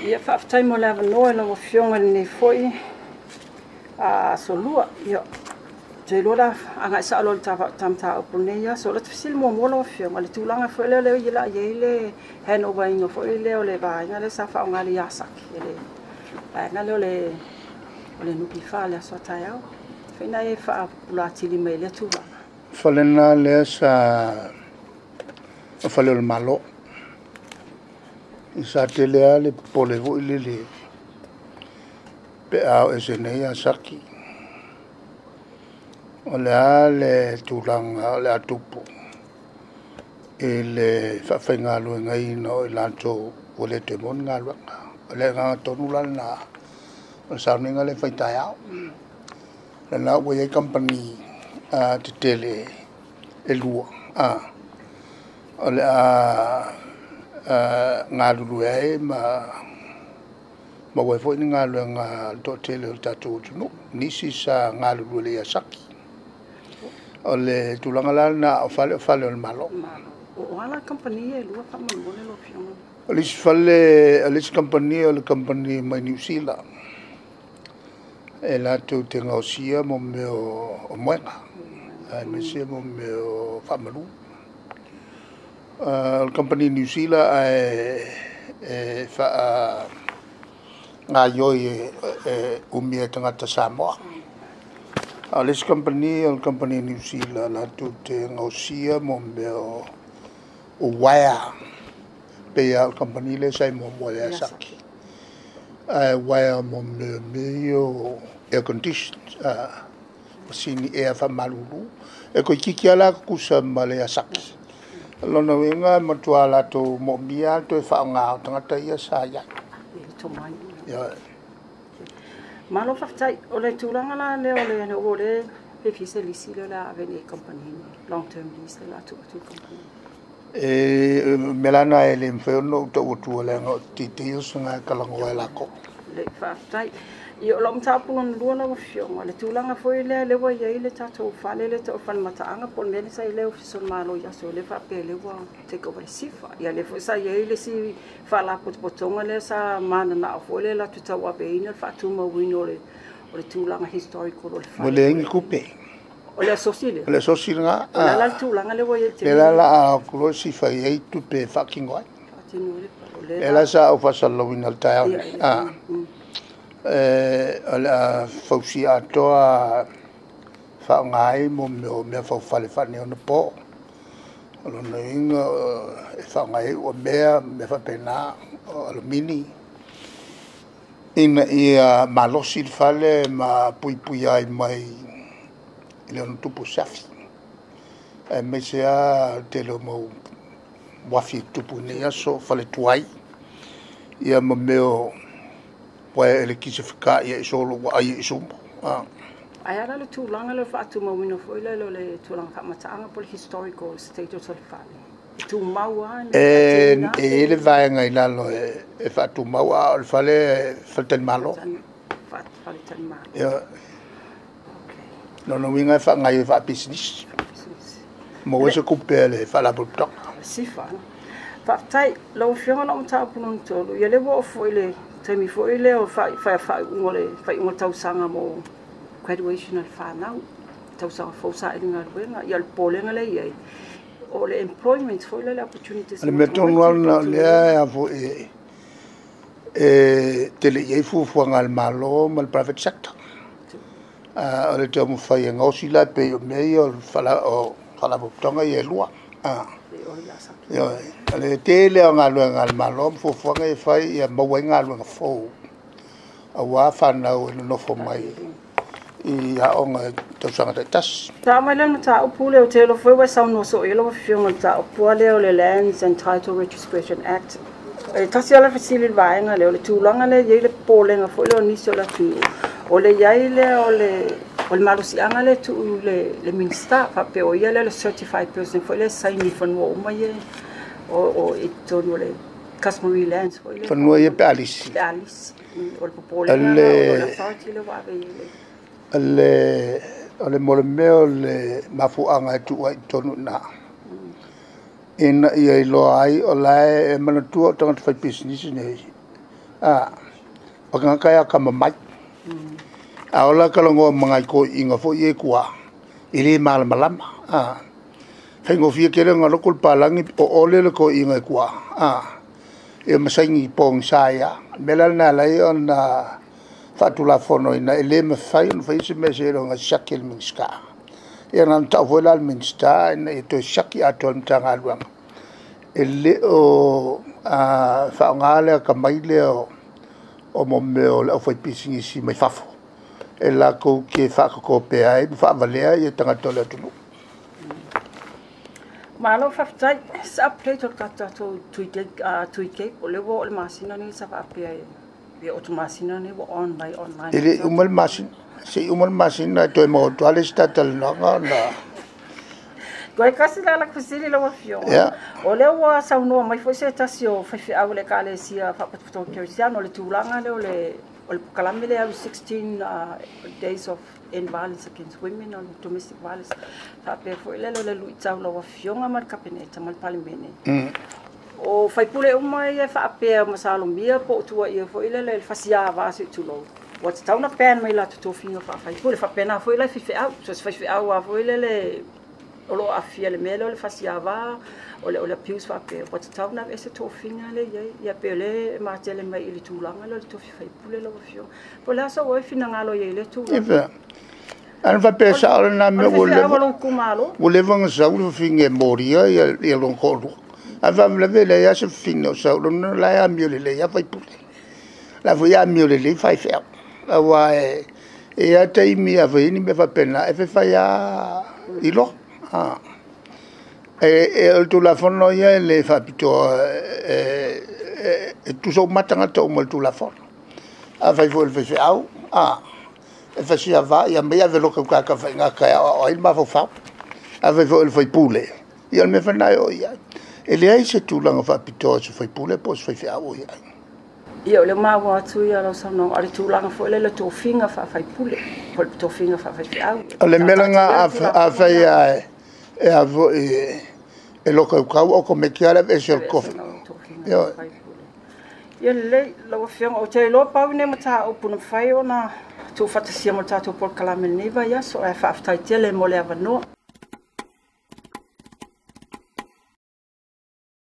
Ia whaaftai mo lewa noa na wafionga ni foi a solua ia te lora anga sa lo tamta opuneia so la tfisil mo mo wafionga le tulanga foi le ila ile heno ba ingo foi le ba nga le sa fa nga le yasak le ba nga le nuki fa le so tayao fina e fa pula tili me le tu falena le sa fale le malo sa tele le pole vo le pe a esenea saki ole tulanga le atupu ele fa fenga lo ngai no lanto ole te mon ngalwa ole nga tonulana sa ninga le faitaya la we company te tele elua ole ngā lulu e ma wai fo ni ngā lua ngā to tele o tatou tunu nisi sa ngā lulu le asaki o le tulanga la na o fale o le malo o ala company e lua ka mo le lo fiona o le fale o le company o le company mai New Zealand e la tu te ngausia mo me o moenga me se mo me o famalu el company New Zealand fa nga yoi umia tangata Samoa les company el company New Zealand la tu te ngausia mo me o wire pe el company le sai mo le saki wire mo me o air condition sini e fa malulu e ko kikiala kusa male saki lona wenga matuala to mo bia to fa nga tangata ia sa ya to mai ya malo faftai ole tulanga la le ole pe fise lisi la avec les compagnies long term lease la to company melana ele mfeno to to le titi sunga kalango la ko le faftai io lo mtapu non luona o fiong le tulanga foi le wa ye le tato fale le to fan mataanga pon le sai le ofiso malo ya so le fa pe le wa te ko sifa ya le foi sai ye le si fala potonga le sa mana na foi le la tuta wa be ina fa tu mo wino le tulanga historical o le fa le ngi coupe o le sosile nga la tulanga le wa ye te la ko si fa ye tu pe fucking wa ela sa o fa salo wino ta ala fausi atoa fa ngai mo me fa fale fa ne no po lo ninga fa ngai o me fa pena lo mini in ia malosi fale ma pui ai mai le no tupu safi me sea te lo mo wafi tupu ne so fale tuai ia mo meo poi le kise fika ia solo ai sumbo ai ara le tulanga le fatu mo wino foi le tulanga mataanga por historical status of family tu maua le vai ngai la lo e fatu maua al fale falten malo falten malo ya no winga fa ngai fa business mo se kupele fa la butto sifa fa tai lo fiona no tapu non tolo ia le wo foi le temi foi le o fa ngole fa ngol tau sanga mo graduation al fa now tau sanga fo sa inga wenga ia pole ngale ia o le employment foi le opportunities le meton wala le a fo tele ia fu ngal malo mal private sector le temu fa ia ngosi la pe me o fala botonga ia lua yo le tele ngal malo fo ngai fa ia mo ngal fo a wa fa na no fo mai ia onga to sanga tas ta mai le mata o pule o telo foi wa sa no so ilo fiong ta o pole o le Lands and Title Registration Act e tasi ala fasili vai nga le tulanga le ye le pole nga foi lo ni so la tu o le yai le o le malusi anga le tu le minister fa pe o ia le certified person foi le sign for no mai o ito no le customary lands foi le for no ye palis o le pole le authority le wa be le mole le mafu anga tu ai tonu na in ia lo ai o lai manatu tong fa business ne o nga kaya ka mamai a ola ka longo mga ko inga fo ye kwa ili mal malama fengo fie kere nga lokol palangi o ole le ko inga kwa e masangi pong saya melal na lai on fatula fono ina ele me fai no fai se me se nga shakil minska e nan ta volal minsta ina to shaki atol tanga luang ele o fa ngale ka maile o mo meo la foi pisingi si mai fafo e la ko ke fa ko pe ai fa valea e tanga tole tu malo fa tai sa plate ka ta to tweet o le wo le masina ni sa fa pe ai e o masina ni wo online ele umal masin se umal masina to mo to ale statal na Goi kasi la kusili la wafio. O le wa sa no mai foi se tasio foi fi au le kale sia fa pato kersiano le tulanga le o kalame le 16 days of end violence against women or domestic violence. Fa pe foi le luitau la wafio ngamar kabinete mal palimene. O fai pule o mai e fa pe masalo mia po tua ia foi le fasia va se tulo. What's town of pen mai la to finga fa fai pule fa pena foi le fi au so fa fi au foi le Olo afia le melo le fasiava ole pius fa pe o tau na ese tofinga le ia pele ma tele mai ile tulanga le tofi fai pule lo fio po la so o fina ngalo ye le tu eva an va pe sa na me o le vanga sa o finge moria ia lo ko ava le vele ya se fino sa lo no la ya mi le ya fai pule la vo ya mi le fai fer wa e ya taimi ava ni me fa pena e fa ya ilo e tu la fono ia le fa pito tu so matanga to mo tu la fono a fai fo fe au e fa sia va ia me ave lo ka fa nga ka o il ma fa a fai fo foi pule ia me fa na ia e le ai se tu la fa pito se foi pule pos foi fe au ia Io le mawa tu ia lo sa no ari tu langa fo le to finga fa fai pule po to finga fa fai au le melanga a fai e avo e lo ka o come chiara e sul coffee ia le lo fiong o te lo pa ne mata o puna fai ona tu fatasia mata to por kalame neva ia so e fa aftai tele mo le avano